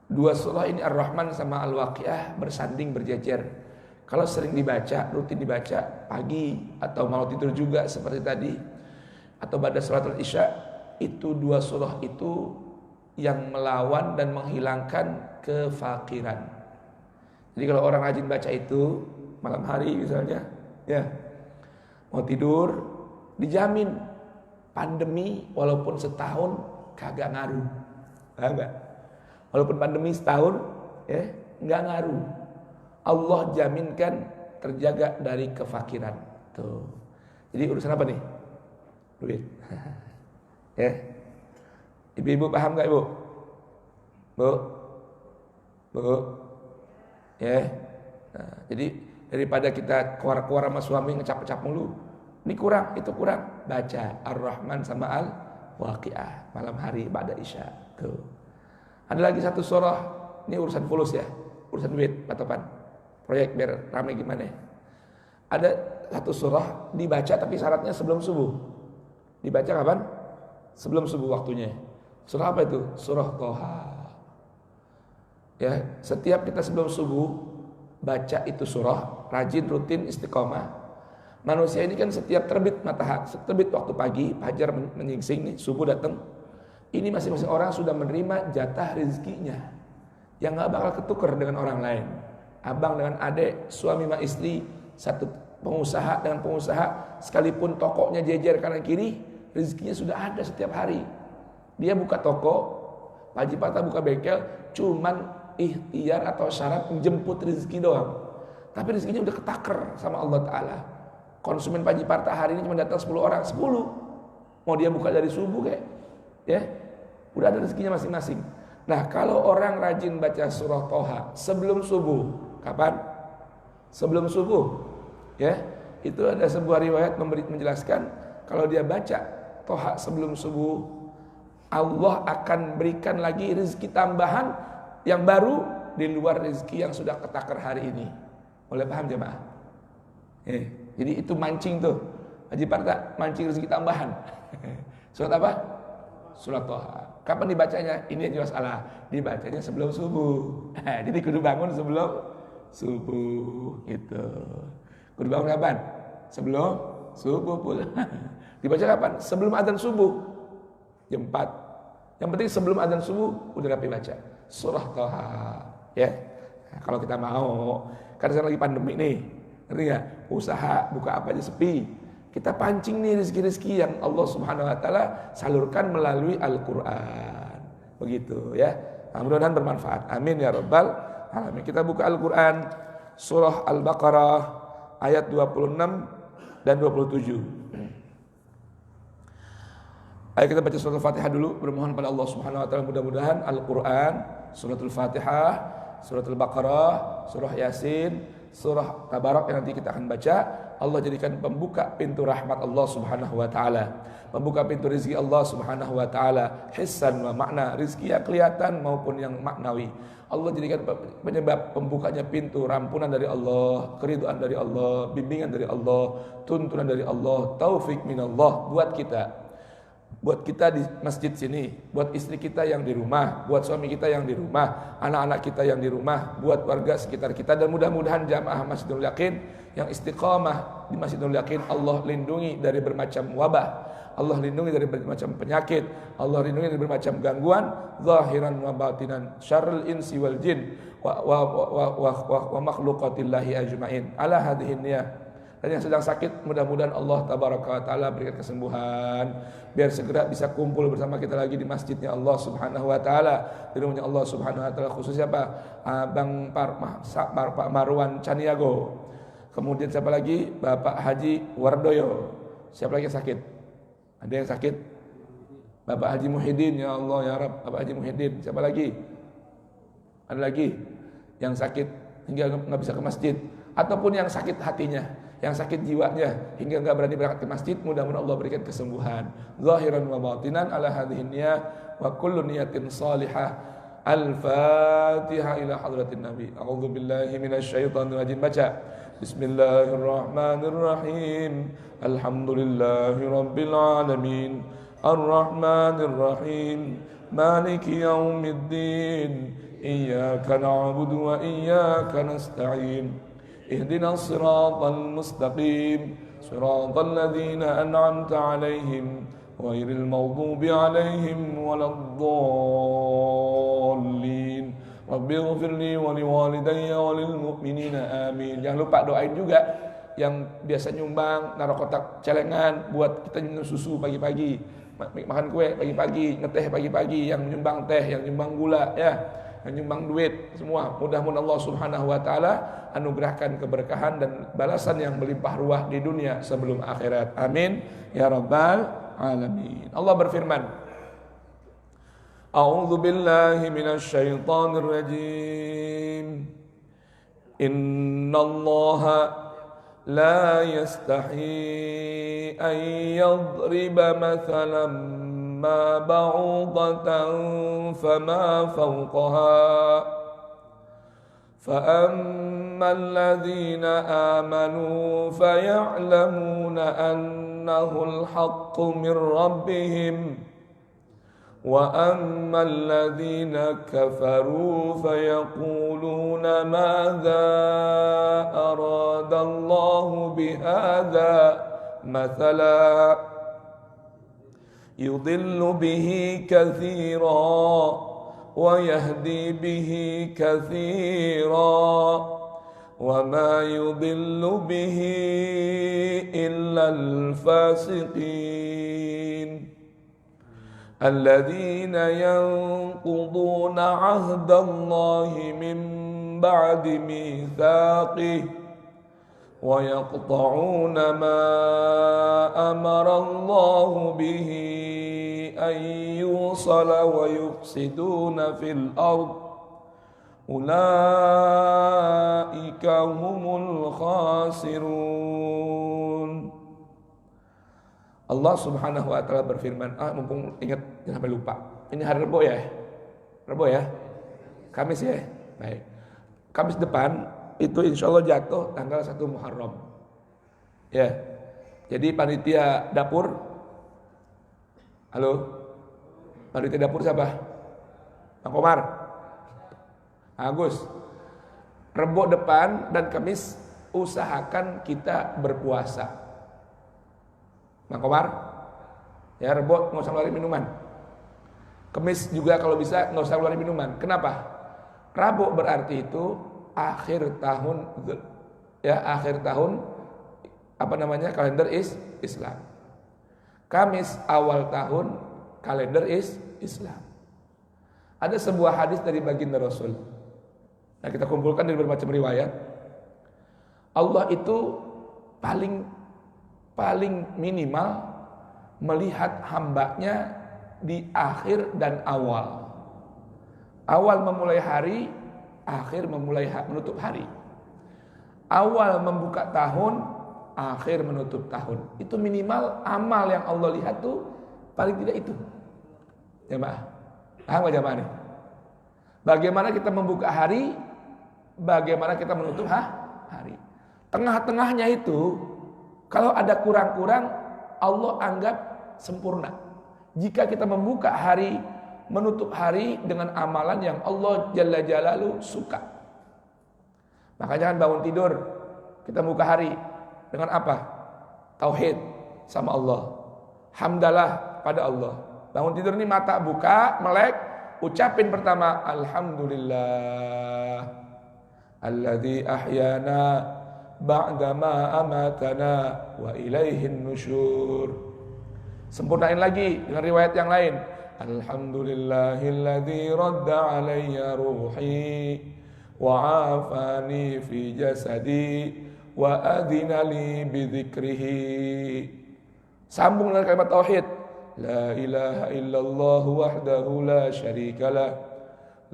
Dua surah ini Ar-Rahman sama Al-Waqiah bersanding berjejer. Kalau sering dibaca, rutin dibaca pagi atau mau tidur juga seperti tadi, atau pada salatul Isya, itu dua surah itu yang melawan dan menghilangkan kefakiran. Jadi kalau orang rajin baca itu malam hari misalnya, ya mau tidur, dijamin pandemi walaupun setahun kagak ngaruh. Paham gak? Walaupun pandemi setahun, ya nggak ngaruh. Allah jaminkan terjaga dari kefakiran. Tuh. Jadi urusan apa nih? Duit. Ya. Ibu-ibu paham gak ibu? Bu? Ya. Nah, jadi daripada kita keluar-keluar sama suami ngecap-ngecap mulu, ini kurang, itu kurang. Baca Ar-Rahman sama Al-Waqiah malam hari ba'da Isya. Tuh. Ada lagi satu surah, ini urusan fulus ya, urusan duit, patokan, proyek biar ramai gimana. Ada satu surah dibaca tapi syaratnya sebelum subuh. Dibaca kapan? Sebelum subuh waktunya. Surah apa itu? Surah Toha. Ya, setiap kita sebelum subuh baca itu surah, rajin, rutin, istiqomah. Manusia ini kan setiap terbit matahari, terbit waktu pagi, fajar menyingsing nih, subuh datang. Ini masing-masing orang sudah menerima jatah rezekinya yang gak bakal ketukar dengan orang lain. Abang dengan adik, suami sama istri, satu pengusaha dengan pengusaha, sekalipun tokonya jejer kanan kiri, rezekinya sudah ada setiap hari. Dia buka toko, Pak Haji Patah buka bengkel, cuman ikhtiar atau syarat menjemput rezeki doang. Tapi rezekinya udah ketakar sama Allah Ta'ala. Konsumen Pak Haji Patah hari ini cuma datang 10 orang, 10. Mau dia buka dari subuh kayak, ya, udah ada rezekinya masing-masing. Nah, kalau orang rajin baca surah Toha sebelum subuh, kapan? Sebelum subuh, ya. Itu ada sebuah riwayat menjelaskan kalau dia baca Toha sebelum subuh, Allah akan berikan lagi rezeki tambahan yang baru di luar rezeki yang sudah ketakar hari ini. Boleh paham jemaah? Jadi itu mancing tuh, Haji Parta mancing rezeki tambahan. Surat apa? Surat Toha. Kapan dibacanya? Ini jelas salah. Dibacanya sebelum subuh. Jadi kudu bangun sebelum subuh gitu. Kudu bangun kapan? Sebelum subuh pula. Dibaca kapan? Sebelum adzan subuh. Jam 4. Yang penting sebelum adzan subuh udah rapi baca surah Toha. Ya. Nah, kalau kita mau, karena sekarang lagi pandemi nih. Ngerti enggak? Usaha buka apa aja sepi. Kita pancing nih rezeki-rezeki yang Allah Subhanahu wa taala salurkan melalui Al-Qur'an. Begitu ya. Nah, mudah-mudahan bermanfaat. Amin ya rabbal alamin. Kita buka Al-Qur'an surah Al-Baqarah ayat 26 dan 27. Ayo kita baca surah Al-Fatihah dulu, bermohon pada Allah Subhanahu wa taala mudah-mudahan Al-Qur'an, suratul Fatihah, surat Al-Baqarah, surah Yasin, surah Tabarak yang nanti kita akan baca, Allah jadikan pembuka pintu rahmat Allah Subhanahu wa taala, pembuka pintu rezeki Allah Subhanahu wa taala, hissan wa makna, rezeki yang kelihatan maupun yang maknawi. Allah jadikan penyebab pembukanya pintu rampunan dari Allah, keridhaan dari Allah, bimbingan dari Allah, tuntunan dari Allah, taufik minallah buat kita. Buat kita di masjid sini, buat istri kita yang di rumah, buat suami kita yang di rumah, anak-anak kita yang di rumah, buat warga sekitar kita, dan mudah-mudahan jamaah Masjidul Yaqin yang istiqamah di Masjidul Yaqin Allah lindungi dari bermacam wabah, Allah lindungi dari bermacam penyakit, Allah lindungi dari bermacam gangguan zahiran wa batinan, syarrul insi wal jin wa makhluqatillahi ajmain. Ala hadhihi niyah. Dan yang sedang sakit mudah-mudahan Allah tabaraka wa taala berikan kesembuhan biar segera bisa kumpul bersama kita lagi di masjidnya Allah Subhanahu wa taala, di rumahnya Allah Subhanahu wa taala. Khususnya Bang Pak Marwan Caniago. Kemudian siapa lagi? Bapak Haji Wardoyo. Siapa lagi yang sakit? Ada yang sakit? Bapak Haji Muhyiddin, ya Allah ya Rabb. Bapak Haji Muhyiddin. Siapa lagi? Ada lagi yang sakit hingga enggak bisa ke masjid, ataupun yang sakit hatinya, yang sakit jiwanya hingga enggak berani berangkat ke masjid, mudah-mudahan Allah berikan kesembuhan zahiran wa batinan ala hadhihi niyah wa kullu niyatin salihah. Al-Fatihah ila hadratin Nabi. A'udzu billahi minasyaitonir rajim. Baca. Bismillahirrahmanirrahim. Alhamdulillahirabbil alamin. Ar-Rahmanir Rahim. مالك يوم الدين إياك نعبد وإياك نستعين اهدنا الصراط المستقيم صراط الذين أنعمت عليهم غير المغضوب عليهم ولا الضالين رب اغفر لي ولوالدي وللمؤمنين آمين. Jangan lupa doain juga yang biasa nyumbang, naruh kotak celengan buat kita minum susu pagi-pagi, makan kue pagi-pagi, ngeteh pagi-pagi, yang nyumbang teh, yang nyumbang gula, ya, yang nyumbang duit, semua. Mudah-mudahan Allah Subhanahu wa taala anugerahkan keberkahan dan balasan yang melimpah ruah di dunia sebelum akhirat. Amin ya rabbal alamin. Allah berfirman, A'udzu billahi minasy syaithanir rajim. Innallaha لا يستحي أن يضرب مثلا ما بعوضة فما فوقها فأما الذين آمنوا فيعلمون أنه الحق من ربهم وأما الذين كفروا فيقولون ماذا أراد الله بهذا مثلا يضل به كثيرا ويهدي به كثيرا وما يضل به إلا الفاسقين الذين ينقضون عهد الله من بعد ميثاقه ويقطعون ما أمر الله به أن يوصل ويفسدون في الأرض أولئك هم الخاسرون. Allah Subhanahu wa taala berfirman, mumpung ingat jangan sampai lupa. Ini hari Rebo ya? Rebo ya? Kamis ya? Baik. Kamis depan itu insya Allah jatuh tanggal 1 Muharram. Ya. Jadi panitia dapur. Halo? Panitia dapur siapa? Bang Komar. Agus. Rebo depan dan Kamis usahakan kita berpuasa. Bang Komar, ya Rebo nggak usah ngeluarin minuman. Kemis juga kalau bisa nggak usah ngeluarin minuman. Kenapa? Rabu berarti itu akhir tahun, ya akhir tahun apa namanya kalender Islam. Kamis awal tahun kalender Islam. Ada sebuah hadis dari baginda Rasul. Nah kita kumpulkan dari bermacam riwayat. Allah itu paling minimal melihat hambanya di akhir dan awal. Awal memulai hari, akhir menutup hari. Awal membuka tahun, akhir menutup tahun. Itu minimal amal yang Allah lihat tuh paling tidak itu. Jamaah, paham gak jamaah nih? Bagaimana kita membuka hari, bagaimana kita menutup hari. Tengah-tengahnya itu kalau ada kurang-kurang, Allah anggap sempurna. Jika kita membuka hari, menutup hari dengan amalan yang Allah Jalla Jalaluhu suka. Maka jangan bangun tidur, kita buka hari dengan apa? Tauhid sama Allah. Hamdalah pada Allah. Bangun tidur ini mata buka, melek, ucapin pertama Alhamdulillah alladzi ahyana ba'dama amatana wa ilaihin nusyur. Sempurnain lagi dengan riwayat yang lain. Alhamdulillahilladzi radda alayya ruhi wa afani fi jasadi wa adina li bidzikrihi. Sambung dengan kalimat tauhid. La ilaha illallah wahdahu la syarikalah.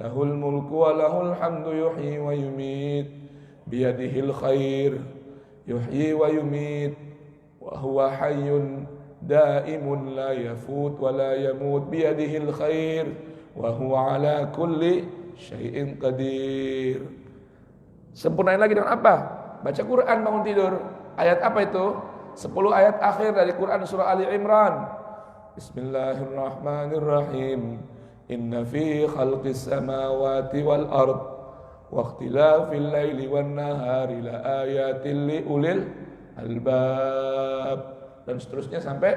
Lahul mulku wa lahul hamdu yuhyi wa yumit. Biyadihil khair yuhyi wa yumit wa huwa hayyun daimun la yafut wa la yamut biyadihil khair wa huwa ala kulli syai'in qadir. Sempurnain lagi dengan apa? Baca Quran bangun tidur. Ayat apa itu? 10 ayat akhir dari Quran surah Ali Imran. Bismillahirrahmanirrahim. Inna fi khalqis samawati wal ard wa ikhtilafil laili wan nahari la ayatin li ulil albab, dan seterusnya sampai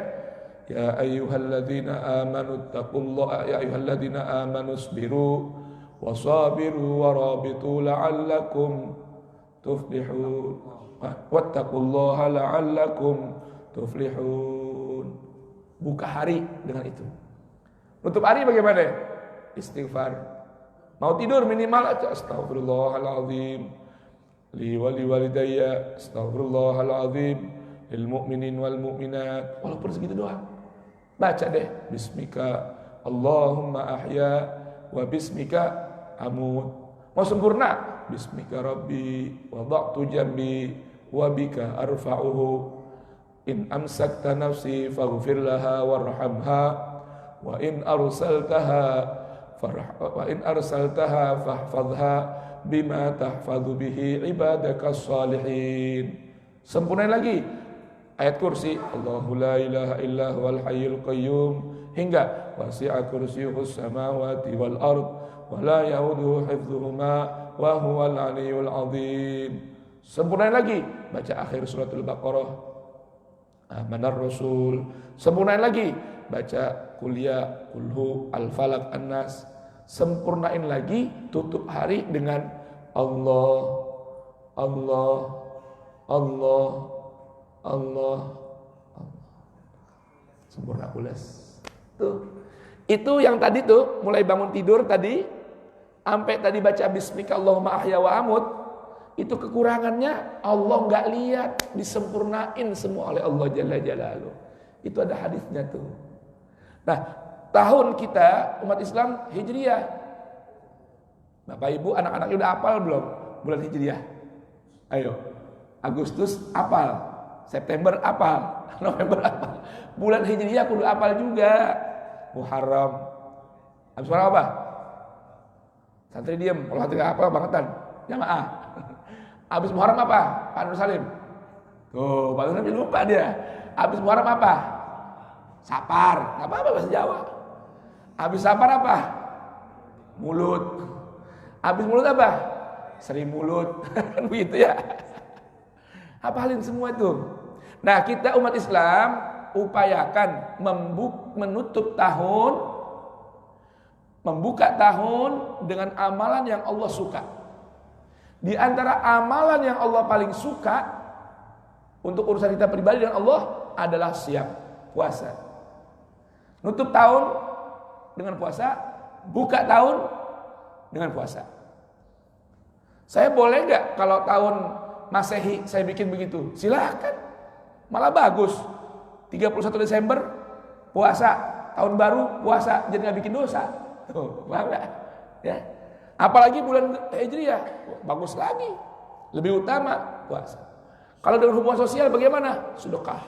ya ayyuhalladzina amanu taqullaha ya ayyuhalladzina amanu isbiru wasabiru warabitu la'allakum tuflihun wattaqullaha la'allakum tuflihun. Buka hari dengan itu. Nutup hari bagaimana? Istighfar. Mau tidur minimal aja astaghfirullahalazim li wa liwalidayya astaghfirullahalazim lil mu'minin wal mu'minat. Walaupun segitu doang. Baca deh bismika Allahumma ahya wa bismika amut. Mau sempurna? Bismika rabbi wada'tu jambi wa bika arfa'uhu in amsakta nafsi faghfir laha warhamha wa in arsaltaha fahfadha bima tahfadhu bihi ibadakas salihin. Sempurnain lagi ayat kursi Allahu la ilaha illa huwal hayyul qayyum hingga wasi'a kursiyyuhus samawati wal ard wa la yauduhu hifdhuhuma wa huwal aliyyul azim. Sempurnain lagi baca akhir suratul Baqarah Amanar Rasul. Sempurnain lagi baca kuliah kulhu al-falaq an-nas. Sempurnain lagi tutup hari dengan Allah Allah Allah Allah Allah. Sempurna pulas. Tuh. Itu yang tadi tuh mulai bangun tidur tadi sampai tadi baca bismika Allahumma ahya wa amut, itu kekurangannya Allah nggak lihat, disempurnain semua oleh Allah Jalla Jalaluh. Itu ada hadisnya tuh. Nah, tahun kita umat Islam Hijriyah. Bapak Ibu anak-anaknya udah hafal belum bulan Hijriyah? Ayo. Agustus hafal, September hafal, November hafal. Bulan Hijriyah kudu hafal juga. Muharram. Habis Muharram apa? Santri diem, kalau santri nggak hafal bangetan. Jamaah. Habis Muharram apa? Pak Nur Salim. Tuh, Pak Nur Salim lupa dia. Habis Muharram apa? Sapar. Nggak apa-apa bahasa Jawa. Habis Sapar apa? Mulut. Habis mulut apa? Seri mulut. Kan begitu ya. Hafalin semua itu. Nah, kita umat Islam upayakan menutup tahun, membuka tahun dengan amalan yang Allah suka. Di antara amalan yang Allah paling suka untuk urusan kita pribadi dengan Allah adalah siap puasa. Nutup tahun dengan puasa, buka tahun dengan puasa. Saya boleh nggak kalau tahun Masehi saya bikin begitu? Silahkan, malah bagus. 31 Desember puasa, tahun baru puasa, jadi nggak bikin dosa. Tuh, paham nggak? Ya. Apalagi bulan Hijriyah, bagus lagi, lebih utama puasa. Kalau dengan hubungan sosial bagaimana? Sedekah,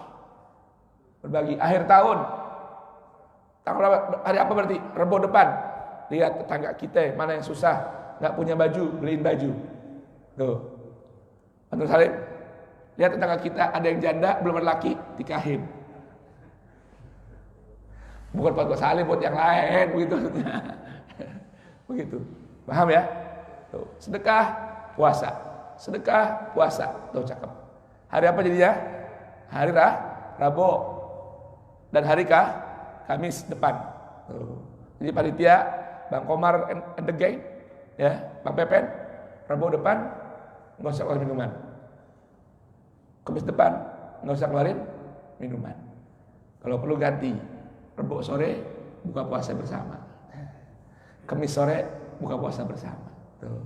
berbagi. Akhir tahun, tanggal hari apa berarti? Rebo depan, lihat tetangga kita mana yang susah, nggak punya baju, beliin baju. Tuh, Antum Salim, lihat tetangga kita ada yang janda belum ada laki, nikahin. Bukan buat Salim, buat yang lain, begitu maksudnya. Begitu. Paham ya? Tuh, sedekah, puasa. Sedekah, puasa. Tuh, cakep. Hari apa jadinya? Hari Rabu. Dan hari Kamis depan. Tuh. Jadi panitia, Bang Komar and the gang, ya, Bang Pepen, Rabu depan, nggak usah keluarin minuman. Kamis depan, nggak usah keluarin minuman. Kalau perlu ganti. Rabu sore, buka puasa bersama. Kamis sore, buka puasa bersama. Tuh,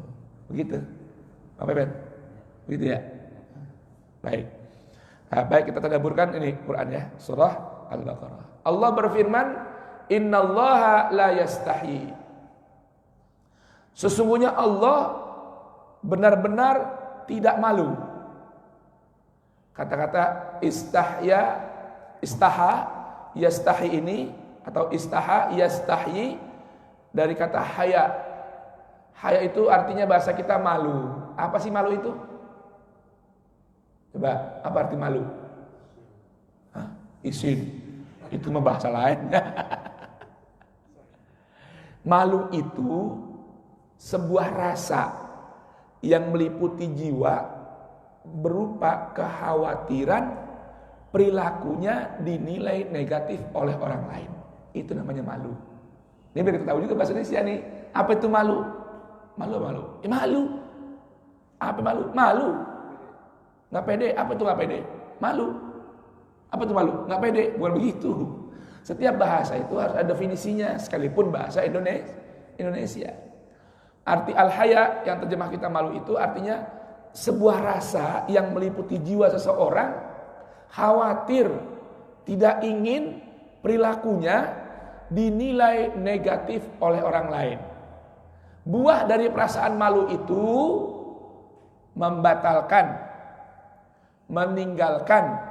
begitu. Pak Pepen, begitu ya. Baik. Nah, baik kita tadabburkan ini Quran ya, surah Al-Baqarah. Allah berfirman, "Innallaha la yastahi." Sesungguhnya Allah benar-benar tidak malu. Kata-kata istaha, yastahi ini atau istaha, yastahi dari kata haya. Haya itu artinya bahasa kita malu. Apa sih malu itu? Coba, apa arti malu? Hah? Isin. Itu mah bahasa lain. Malu itu sebuah rasa yang meliputi jiwa berupa kekhawatiran perilakunya dinilai negatif oleh orang lain. Itu namanya malu. Ini biar kita tahu juga bahasa Indonesia nih. Apa itu malu? Malu. Malu. Apa malu? Malu. Nggak pede. Apa itu nggak pede? Malu. Apa itu malu? Nggak pede. Bukan begitu. Setiap bahasa itu harus ada definisinya, sekalipun bahasa Indonesia. Arti al-haya yang terjemah kita malu itu artinya sebuah rasa yang meliputi jiwa seseorang, khawatir, tidak ingin perilakunya dinilai negatif oleh orang lain. Buah dari perasaan malu itu membatalkan, meninggalkan,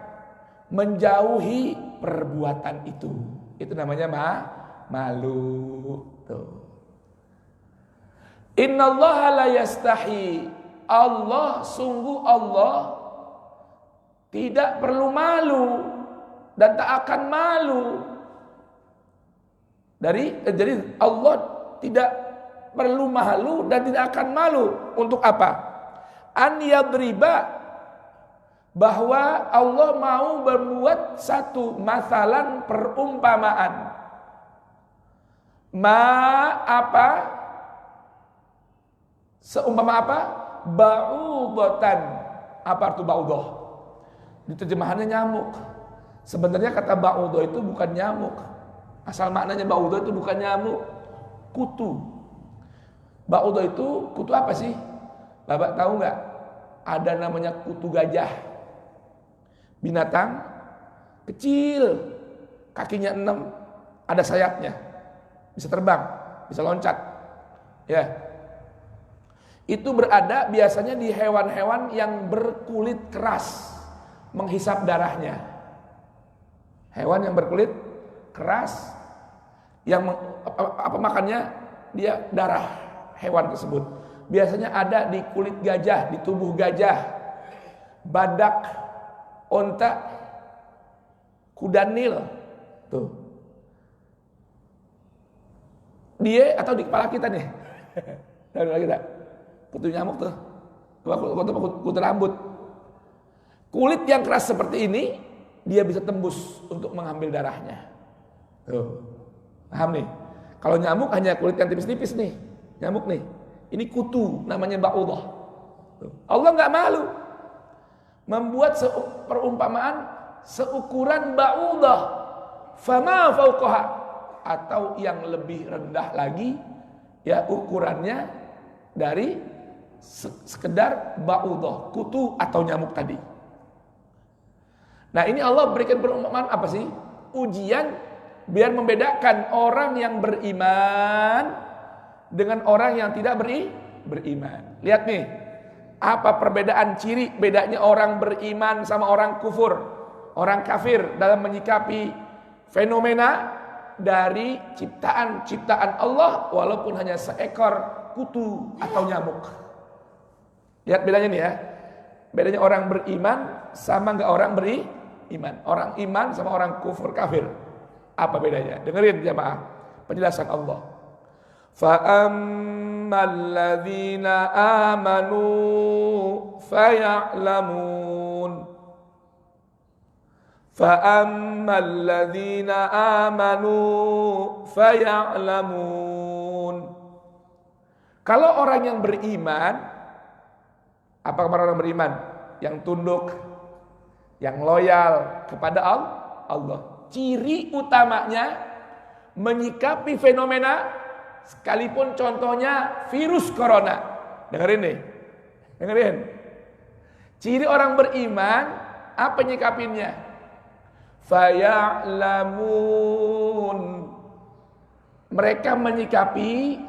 menjauhi perbuatan itu. Itu namanya malu. Tuh. Innallaha la yastahi. Sungguh Allah tidak perlu malu dan tak akan malu. Jadi Allah tidak perlu malu dan tidak akan malu. Untuk apa? An yadriba, bahwa Allah mau membuat satu masalan perumpamaan. Seumpama apa? Ba'udatan. Apa arti ba'udah? Diterjemahannya nyamuk. Sebenarnya kata ba'udah itu bukan nyamuk. Asal maknanya ba'udah itu bukan nyamuk, kutu. Ba'udah itu kutu apa sih? Bapak tahu nggak? Ada namanya kutu gajah. Binatang kecil, kakinya 6, ada sayapnya, bisa terbang, bisa loncat. Ya, itu berada biasanya di hewan-hewan yang berkulit keras, menghisap darahnya. Hewan yang berkulit keras, yang apa makannya? Dia darah hewan tersebut. Biasanya ada di kulit gajah, di tubuh gajah, badak, onta, kuda Nil, tuh. Dia atau di kepala kita nih, di kepala kita, kutu nyamuk tuh, kutu rambut. Kulit yang keras seperti ini, dia bisa tembus untuk mengambil darahnya. Tuh, paham nih? Kalau nyamuk hanya kulit yang tipis-tipis nih, nyamuk nih. Ini kutu, namanya ba'udah. Allah nggak malu membuat perumpamaan seukuran ba'udah, fama fauqaha, atau yang lebih rendah lagi ya ukurannya dari sekedar ba'udah, kutu atau nyamuk tadi. Nah, ini Allah berikan perumpamaan apa sih? Ujian biar membedakan orang yang beriman dengan orang yang tidak beriman. Lihat nih, apa perbedaan ciri bedanya orang beriman sama orang kufur, orang kafir dalam menyikapi fenomena dari ciptaan Allah walaupun hanya seekor kutu atau nyamuk. Lihat bedanya nih ya. Bedanya orang beriman sama enggak orang beriman. Orang iman sama orang kufur kafir. Apa bedanya? Dengerin jemaah penjelasan Allah. فَأَمَّا الَّذِينَ آمَنُوا فَيَعْلَمُونَ فَأَمَّا الَّذِينَ آمَنُوا فَيَعْلَمُونَ. Kalau orang yang beriman, apa orang beriman? Yang tunduk, yang loyal kepada Allah. Ciri utamanya menyikapi fenomena, sekalipun contohnya virus corona. Dengerin nih. Dengerin. Ciri orang beriman, apa nyikapinnya? Faya'lamun. Mereka menyikapi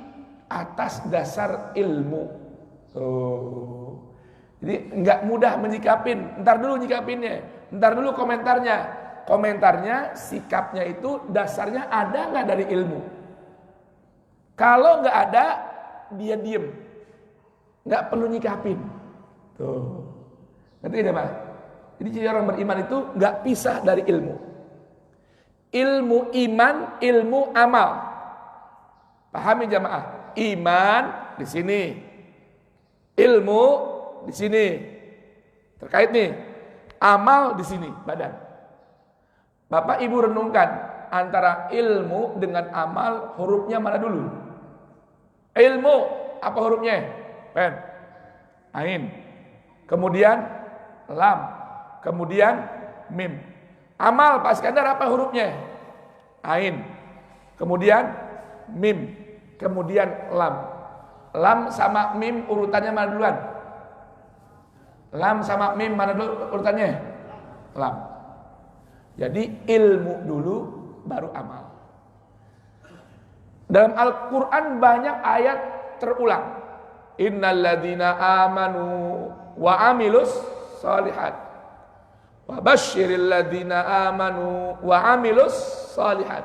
atas dasar ilmu. Jadi enggak mudah menyikapin. Ntar dulu nyikapinnya. Ntar dulu komentarnya. Komentarnya, sikapnya itu dasarnya ada enggak dari ilmu? Kalau nggak ada, dia diem, nggak perlu nyikapin. Tuh, ngerti tidak Pak? Jadi ciri orang beriman itu nggak pisah dari ilmu. Ilmu iman, ilmu amal. Pahami jamaah. Iman di sini, ilmu di sini. Terkait nih, amal di sini, badan. Bapak Ibu renungkan antara ilmu dengan amal, hurufnya mana dulu? Ilmu apa hurufnya? Pen. Ain. Kemudian lam. Kemudian mim. Amal Pak Iskandar apa hurufnya? Ain. Kemudian mim. Kemudian lam. Lam sama mim urutannya mana duluan? Lam sama mim mana dulu urutannya? Lam. Jadi ilmu dulu baru amal. Dalam Al-Quran banyak ayat terulang. Innalladzina amanu wa amilus salihat wa basyiril ladzina amanu wa amilus salihat.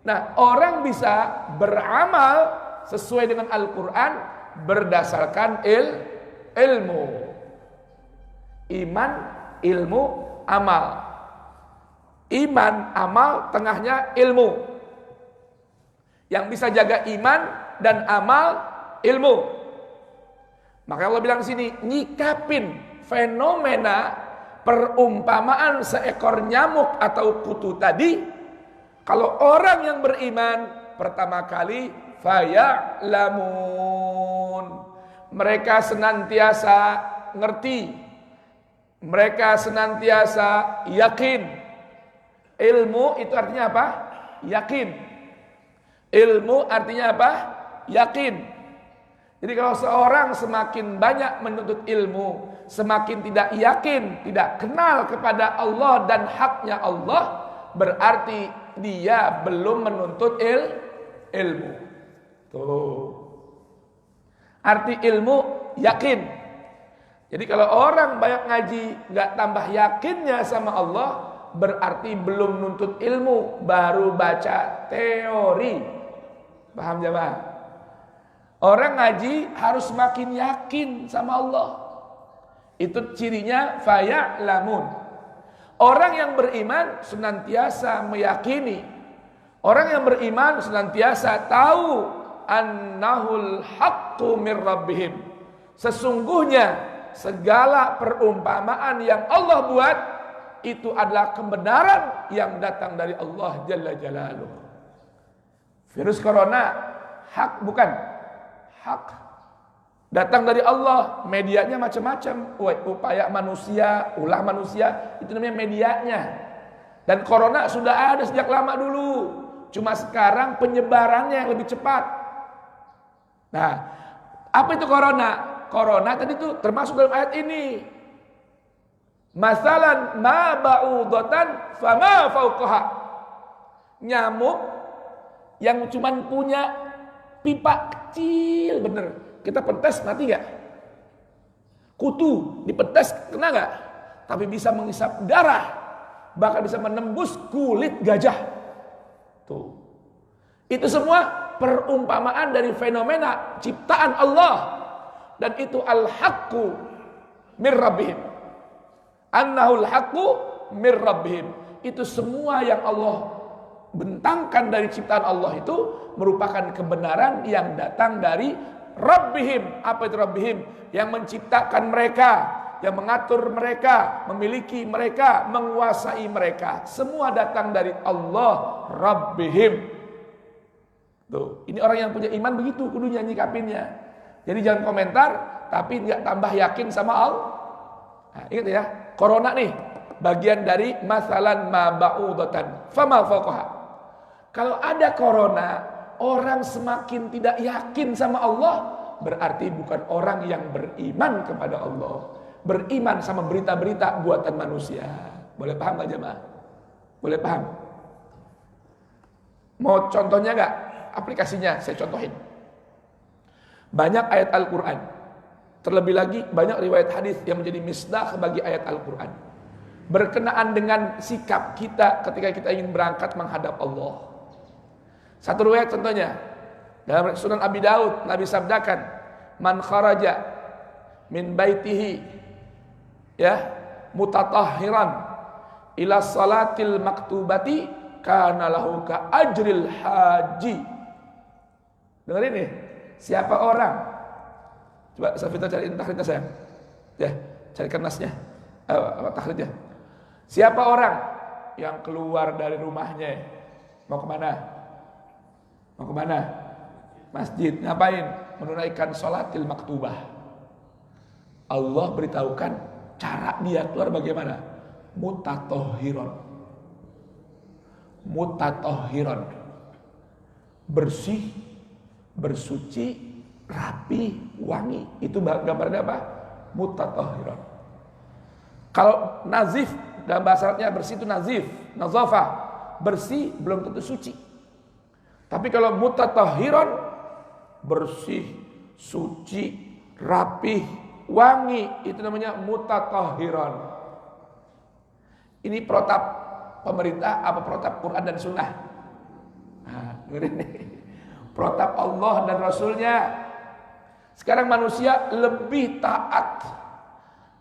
Nah, orang bisa beramal sesuai dengan Al-Quran berdasarkan ilmu. Iman, ilmu, amal. Iman, amal, tengahnya ilmu. Yang bisa jaga iman dan amal, ilmu. Maka Allah bilang di sini, nyikapin fenomena perumpamaan seekor nyamuk atau kutu tadi. Kalau orang yang beriman, pertama kali, faya'lamun. Mereka senantiasa ngerti. Mereka senantiasa yakin. Ilmu itu artinya apa? Yakin. Ilmu artinya apa? Yakin. Jadi kalau seorang semakin banyak menuntut ilmu, semakin tidak yakin, tidak kenal kepada Allah dan haknya Allah, berarti dia belum menuntut ilmu. Tuh. Arti ilmu yakin. Jadi kalau orang banyak ngaji nggak tambah yakinnya sama Allah, berarti belum nuntut ilmu, baru baca teori. Paham jemaah? Orang ngaji harus makin yakin sama Allah. Itu cirinya faya'lamun. Orang yang beriman senantiasa meyakini. Orang yang beriman senantiasa tahu annahul haqqu mir rabbihim. Sesungguhnya segala perumpamaan yang Allah buat itu adalah kebenaran yang datang dari Allah Jalla Jalaluhu. Virus corona hak bukan? Hak. Datang dari Allah, medianya macam-macam. Upaya manusia, ulah manusia, itu namanya medianya. Dan corona sudah ada sejak lama dulu. Cuma sekarang penyebarannya yang lebih cepat. Nah, apa itu corona? Corona tadi itu termasuk dalam ayat ini. Masalan ma ba'udatan fama fauqaha. Nyamuk yang cuma punya pipa kecil bener. Kita pentes mati gak? Kutu dipentes kena gak? Tapi bisa menghisap darah. Bahkan bisa menembus kulit gajah. Tuh. Itu semua perumpamaan dari fenomena ciptaan Allah. Dan itu al-haqqu mir rabbihim. Annahul haqqu mir rabbihim. Itu semua yang Allah bentangkan dari ciptaan Allah itu merupakan kebenaran yang datang dari Rabbihim. Apa itu Rabbihim? Yang menciptakan mereka, yang mengatur mereka, memiliki mereka, menguasai mereka. Semua datang dari Allah Rabbihim. Tuh, ini orang yang punya iman begitu kudunya nyikapinnya. Jadi jangan komentar tapi nggak tambah yakin sama Allah. Nah, ingat ya, corona nih bagian dari masalan ma ba'udatan fama fawqaha. Kalau ada corona, orang semakin tidak yakin sama Allah, berarti bukan orang yang beriman kepada Allah. Beriman sama berita-berita buatan manusia. Boleh paham gak jemaah? Boleh paham? Mau contohnya gak? Aplikasinya saya contohin. Banyak ayat Al-Quran. Terlebih lagi banyak riwayat hadis yang menjadi misdah bagi ayat Al-Quran. Berkenaan dengan sikap kita ketika kita ingin berangkat menghadap Allah. Satu riwayat contohnya dalam Sunan Abi Daud, Nabi sabdakan, man kharaja min baitihi ya mutatahhiran ila salatil maktubati kana lahu ka ajril haji. Dengerin nih. Siapa orang? Coba Safita cariin takhridnya sayang. Ya, carikan nasnya. Takhridnya. Siapa orang yang keluar dari rumahnya mau kemana? Mau kemana? Masjid. Ngapain? Menunaikan sholatil maktubah. Allah beritahukan cara dia keluar bagaimana? Mutatahhiron. Mutatahhiron. Bersih, bersuci, rapi, wangi. Itu gambarnya apa? Mutatahhiron. Kalau nazif, dalam bahasa Arabnya bersih itu nazif, nazafah. Bersih belum tentu suci. Tapi kalau mutatahhiron, bersih, suci, rapi, wangi, itu namanya mutatahhiron. Ini protap pemerintah apa protap Quran dan Sunnah? Nah, dengerin nih. Protap Allah dan Rasulnya. Sekarang manusia lebih taat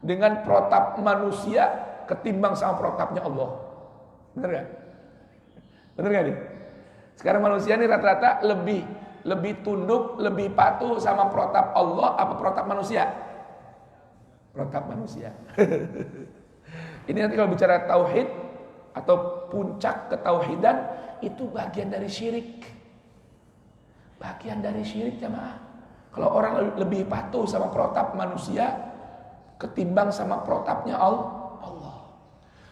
dengan protap manusia ketimbang sama protapnya Allah. Bener gak? Bener gak nih? Sekarang manusia ini rata-rata lebih tunduk, lebih patuh sama protap Allah apa protap manusia? Protap manusia. Ini nanti kalau bicara tauhid atau puncak ketauhidan itu bagian dari syirik. Bagian dari syirik jemaah. Kalau orang lebih patuh sama protap manusia ketimbang sama protapnya Allah.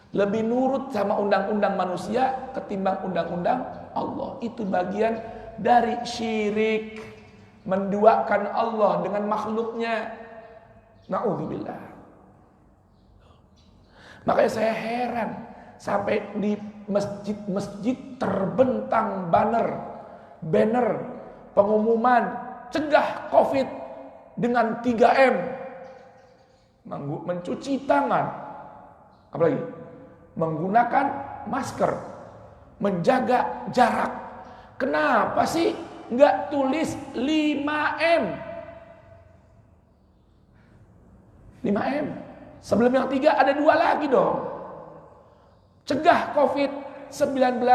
Lebih nurut sama undang-undang manusia ketimbang undang-undang Allah. Itu bagian dari syirik. Menduakan Allah dengan makhluknya. Na'udzubillah. Makanya saya heran. Sampai di masjid-masjid terbentang banner pengumuman cegah COVID dengan 3M. Mencuci tangan. Apalagi? Menggunakan masker. Menjaga jarak. Kenapa sih nggak tulis 5M? 5M. Sebelum yang 3 ada 2 lagi dong. Cegah COVID-19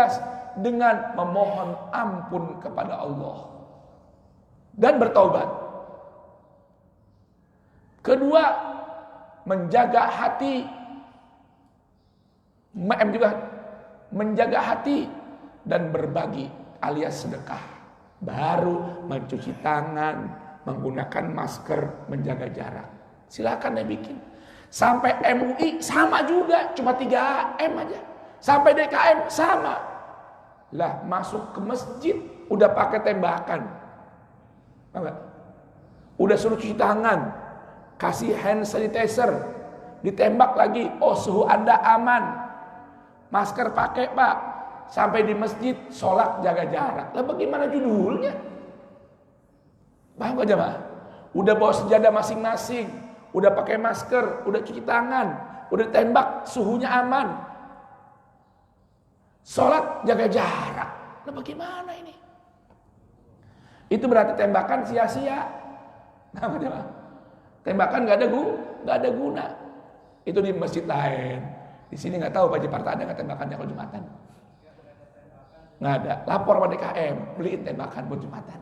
dengan memohon ampun kepada Allah dan bertaubat. Kedua, menjaga hati. M juga menjaga hati dan berbagi alias sedekah. Baru mencuci tangan, menggunakan masker, menjaga jarak. Silakan ya bikin. Sampai MUI sama juga, cuma 3M aja. Sampai DKM sama. Lah masuk ke masjid udah pakai tembakan. Enggak? Udah suruh cuci tangan, kasih hand sanitizer, ditembak lagi. Oh, suhu Anda aman. Masker pakai, Pak. Sampai di masjid sholat jaga jarak. Lah bagaimana judulnya? Paham gak jemaah? Udah bawa sejadah masing-masing, udah pakai masker, udah cuci tangan, udah tembak, suhunya aman. Sholat jaga jarak. Nah bagaimana ini? Itu berarti tembakan sia-sia. Nah, tembakan gak ada guna. Itu di masjid lain. Di sini nggak tahu Pak Jakarta ada nggak tembakannya kalau Jumatan? Nggak ada. Lapor pada DKM, beliin tembakan buat Jumatan.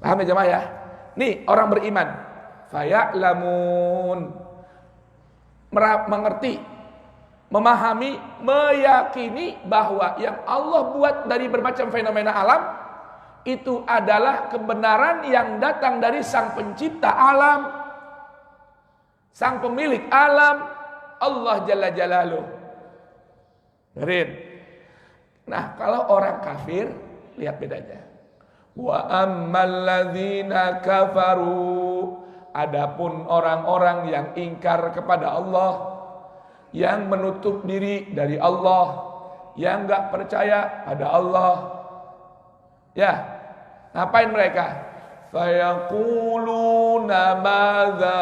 Paham ya jemaah ya? Nih orang beriman, faya'lamun, mengerti, memahami, meyakini bahwa yang Allah buat dari bermacam fenomena alam itu adalah kebenaran yang datang dari Sang Pencipta alam, Sang Pemilik alam, Allah Jalla Jalaluh. Dengerin. Nah, kalau orang kafir, lihat bedanya. Wa ammal ladzina kafaru, adapun orang-orang yang ingkar kepada Allah, yang menutup diri dari Allah, yang enggak percaya pada Allah. Ya, ngapain mereka? Fayaquluna madza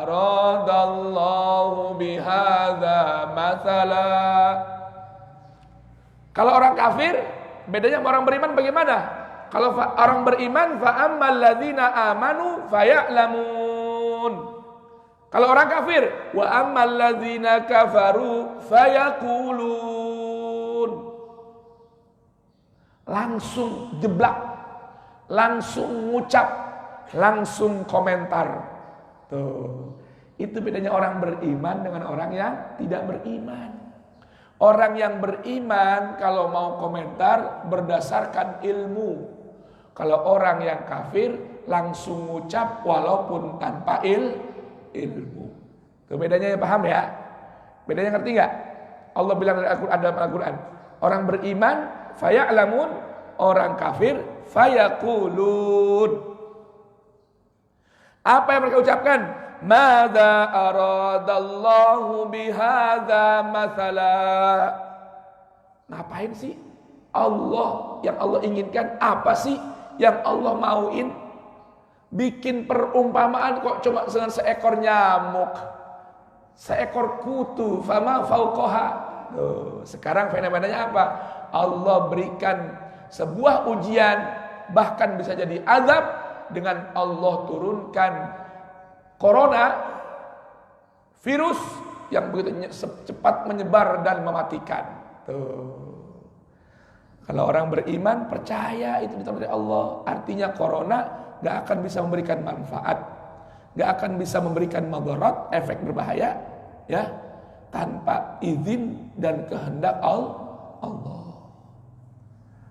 aradallahu bihadza mathala. Kalau orang kafir, bedanya sama orang beriman bagaimana? Kalau orang beriman, fa ammal ladzina amanu faya'lamun. Kalau orang kafir, wa ammal ladzina kafaru fayaqulun. langsung jeblak, langsung ngucap, langsung komentar. Tuh, itu bedanya orang beriman dengan orang yang tidak beriman. Orang yang beriman kalau mau komentar berdasarkan ilmu. Kalau orang yang kafir langsung ngucap walaupun tanpa ilmu. Itu bedanya, ya, paham ya? Bedanya ngerti nggak? Allah bilang dalam Al-Quran, orang beriman faya'lamun, orang kafir fayaqulun. Apa yang mereka ucapkan? Madza aradallahu bihadza mathala. Ngapain sih Allah, yang Allah inginkan apa sih yang Allah mauin? Bikin perumpamaan kok cuma dengan seekor nyamuk, seekor kutu, fama fauqaha. Sekarang fenomenanya apa? Allah berikan sebuah ujian, bahkan bisa jadi azab, dengan Allah turunkan corona, virus yang begitu cepat menyebar dan mematikan. Tuh. Kalau orang beriman percaya itu ditanggung dari Allah, artinya corona gak akan bisa memberikan manfaat, gak akan bisa memberikan madarat, efek berbahaya, ya, tanpa izin dan kehendak Allah.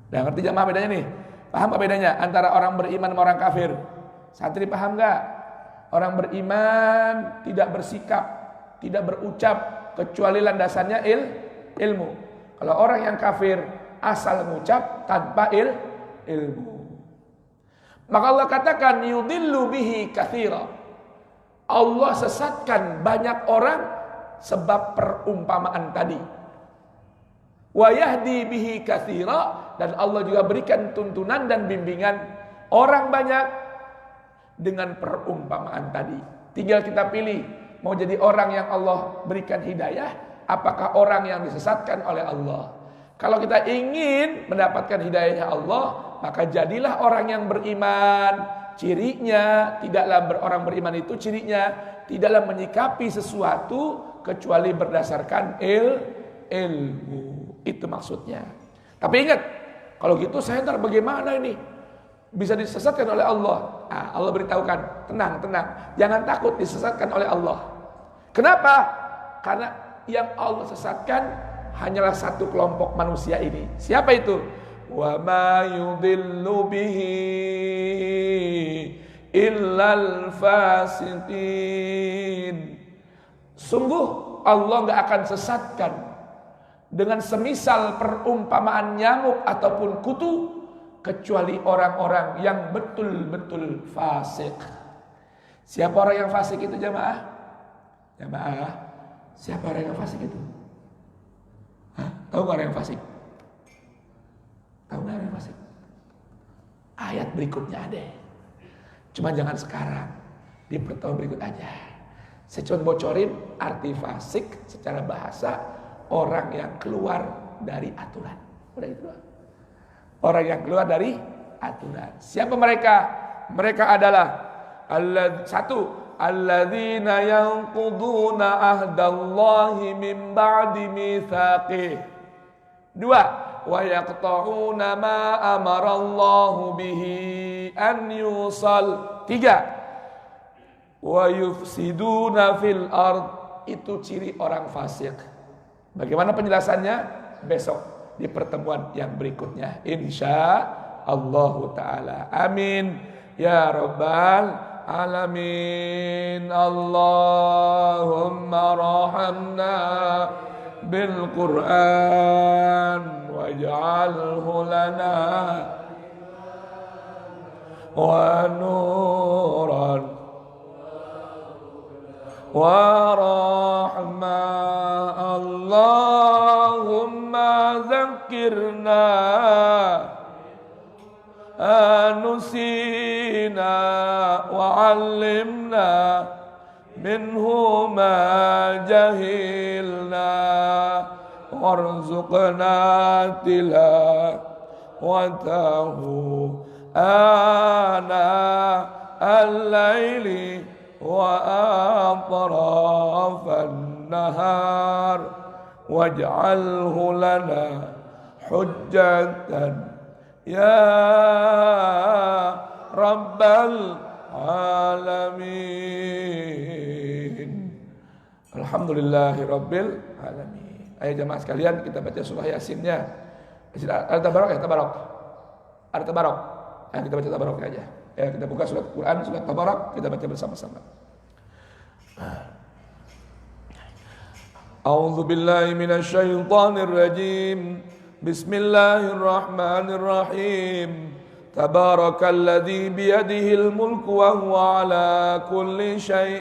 Nah, ngerti jamaah bedanya nih? Paham apa bedanya antara orang beriman sama orang kafir? Santri paham gak? Orang beriman tidak bersikap, tidak berucap kecuali landasannya ilmu. Kalau orang yang kafir asal mengucap tanpa ilmu. Maka Allah katakan yudillu bihi katsira. Allah sesatkan banyak orang sebab perumpamaan tadi. Wa yahdi bihi katsira, dan Allah juga berikan tuntunan dan bimbingan orang banyak dengan perumpamaan tadi. Tinggal kita pilih mau jadi orang yang Allah berikan hidayah, apakah orang yang disesatkan oleh Allah. Kalau kita ingin mendapatkan hidayahnya Allah, maka jadilah orang yang beriman. Cirinya tidaklah orang beriman itu cirinya tidaklah menyikapi sesuatu kecuali berdasarkan ilmu. Itu maksudnya. Tapi ingat, kalau gitu saya ntar bagaimana ini? Bisa disesatkan oleh Allah. Nah, Allah beritahukan, tenang, jangan takut disesatkan oleh Allah. Kenapa? Karena yang Allah sesatkan hanyalah satu kelompok manusia ini. Siapa itu? Wa ma yudillu bihi illal fasiqin. Sungguh Allah gak akan sesatkan dengan semisal perumpamaan nyamuk ataupun kutu kecuali orang-orang yang betul-betul fasik. Siapa orang yang fasik itu jamaah? Jamaah, siapa orang yang fasik itu? Hah? Tahu gak orang yang fasik? Tahu gak orang yang fasik? Ayat berikutnya ada. Cuma jangan sekarang, di pertemuan berikut aja. Saya cuma bocorin arti fasik secara bahasa, orang yang keluar dari aturan. Udah itu doang. Orang yang keluar dari aturan. Siapa mereka? Mereka adalah alladzina yanquduna ahdallahi min ba'di mitsaqih. 2, wa yaqta'una ma amarallahu bihi an yusal. 3, wa yufsiduna fil ard. Itu ciri orang fasik. Bagaimana penjelasannya? Besok di pertemuan yang berikutnya, insya Allah Ta'ala. Amin ya Rabbal Alamin. Allahumma rahamna bil Quran waj'alhu lana wa nuran wa rahmah. Allahumma zakirna anusina wa'allimna minhu ma jahilna warzuqna tilawatahu ana al-laili wa atrafan nahar waj'alhu lana hujjatan ya rabbal alamin. Alhamdulillahi rabbil alamin. Ayo jemaah sekalian, kita baca surah Yasinnya. Ada tabarok ya, tabarok. Ada tabarok. Ayo kita baca tabarok aja. Ya, kita buka surat Quran, surat tabarok, kita baca bersama-sama. A'udzu billahi minasy syaithanir rajim. Bismillahirrahmanirrahim. Tabarakalladzi biyadihil mulku wa huwa ala kulli syai'in